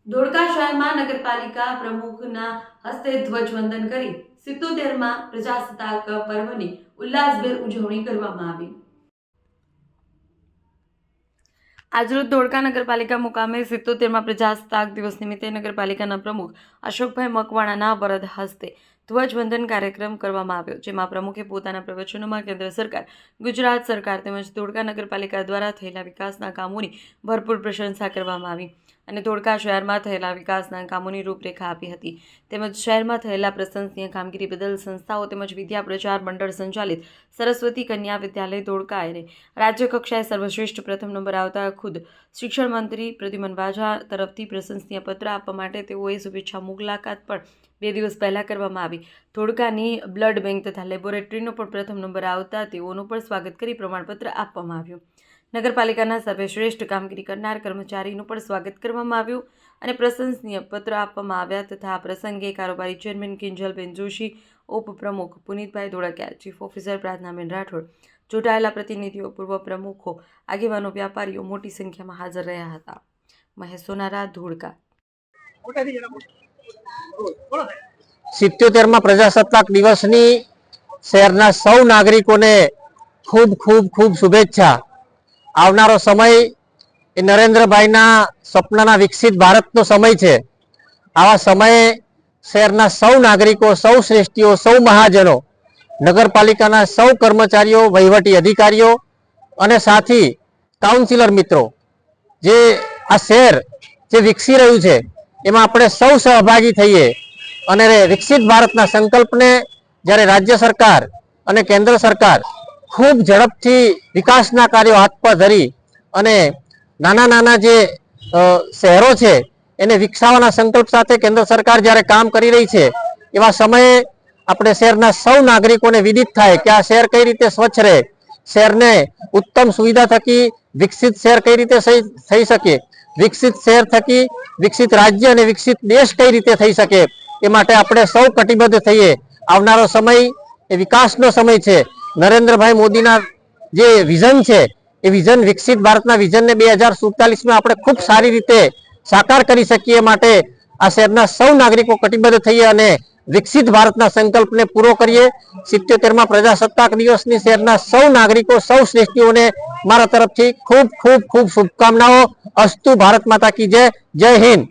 ધોળકા શહેરમાં નગરપાલિકા પ્રમુખના હસ્તે ધ્વજવંદન કરી 77માં પ્રજાસત્તાક પર્વની ઉલ્લાસભેર ઉજવણી કરવામાં આવી। આજરોજ ધોળકા નગરપાલિકા મુકામે 77માં પ્રજાસત્તાક દિવસ નિમિત્તે નગરપાલિકાના પ્રમુખ અશોકભાઈ મકવાણાના વરદ હસ્તે ધ્વજવંદન કાર્યક્રમ કરવામાં આવ્યો, જેમાં પ્રમુખે પોતાના પ્રવચનોમાં કેન્દ્ર સરકાર, ગુજરાત સરકાર તેમજ ધોળકા નગરપાલિકા દ્વારા થયેલા વિકાસના કામોની ભરપૂર પ્રશંસા કરવામાં આવી અને ધોળકા શહેરમાં થયેલા વિકાસના કામોની રૂપરેખા આપી હતી। તેમજ શહેરમાં થયેલા પ્રશંસનીય કામગીરી બદલ સંસ્થાઓ તેમજ વિદ્યા પ્રચાર મંડળ સંચાલિત સરસ્વતી કન્યા વિદ્યાલય ધોળકાએ રાજ્ય કક્ષાએ સર્વશ્રેષ્ઠ પ્રથમ નંબર આવતા ખુદ શિક્ષણ મંત્રી પ્રદ્યુમન વાજા તરફથી પ્રશંસનીય પત્ર આપવા માટે તેઓએ શુભેચ્છા મુલાકાત પણ 2 દિવસ પહેલા કરવામાં આવી। ધોળકાની બ્લડ બેંક તથા લેબોરેટરીનો પણ પ્રથમ નંબર આવતા તેઓનું પણ સ્વાગત કરી પ્રમાણપત્ર આપવામાં આવ્યું। નગરપાલિકાના સર્વશ્રેષ્ઠ કામગીરી કરનાર કર્મચારીનું પણ સ્વાગત કરવામાં આવ્યું અને પ્રશંસનીય પત્ર આપવામાં આવ્યા તથા આ પ્રસંગે કારોબારી ચેરમેન કિંજલબેન જોશી, ઉપપ્રમુખ પુનિતભાઈ ધોળકિયા, ચીફ ઓફિસર પ્રાર્થનાબેન રાઠોડ, ચૂંટાયેલા પ્રતિનિધિઓ, પૂર્વ પ્રમુખો, આગેવાનો, વ્યાપારીઓ મોટી સંખ્યામાં હાજર રહ્યા હતા। મહેશ સોનારા, ધોળકા। 77માં પ્રજાસત્તાક દિવસની શહેરના સૌ નાગરિકોને ખૂબ ખૂબ ખૂબ શુભેચ્છા। આવનારો સમય એ નરેન્દ્રભાઈના સપનાના વિકસિત ભારતનો સમય છે। આવા સમયે શહેરના સૌ નાગરિકો, સૌ શ્રેષ્ઠીઓ, સૌ મહાજનો, નગરપાલિકાના સૌ કર્મચારીઓ, વહીવટી અધિકારીઓ અને સાથી કાઉન્સિલર મિત્રો, જે આ શહેર જે વિકસી રહ્યું છે એમાં આપણે સૌ સહભાગી થઈએ અને વિકસિત ભારતના સંકલ્પને જ્યારે રાજ્ય સરકાર અને કેન્દ્ર સરકાર ખૂબ ઝડપથી વિકાસના કાર્યો હાથ પર ધરી અને નાના નાના જે શહેરો છે એને વિકસાવવાના સંકલ્પ સાથે કેન્દ્ર સરકાર જ્યારે કામ કરી રહી છે, એવા સમયે આપણે શહેરના સૌ નાગરિકોને વિદિત થાય કે આ શહેર કઈ રીતે સ્વચ્છ રહે, શહેરને ઉત્તમ સુવિધા થકી વિકસિત શહેર કઈ રીતે થઈ શકે, વિકસિત શહેર થકી વિકસિત રાજ્ય અને વિકસિત દેશ કઈ રીતે થઈ શકે, એ માટે આપણે સૌ કટિબદ્ધ થઈએ। આવનારો સમય એ વિકાસનો સમય છે। નરેન્દ્રભાઈ મોદીના જે વિઝન છે એ વિઝન, વિકસિત ભારતના વિઝનને 2047માં આપણે ખૂબ સારી રીતે સાકાર કરી શકીએ માટે આ શહેરના સૌ નાગરિકો કટિબદ્ધ થઈએ અને વિકસિત ભારતના સંકલ્પને પૂરો કરીએ। 77માં પ્રજાસત્તાક દિવસની શહેરના સૌ નાગરિકો, સૌ શ્રેષ્ઠીઓને મારા તરફથી ખૂબ ખૂબ ખૂબ શુભકામનાઓ। અસ્તુ ભારત માતા કી જય। જય હિન્દ।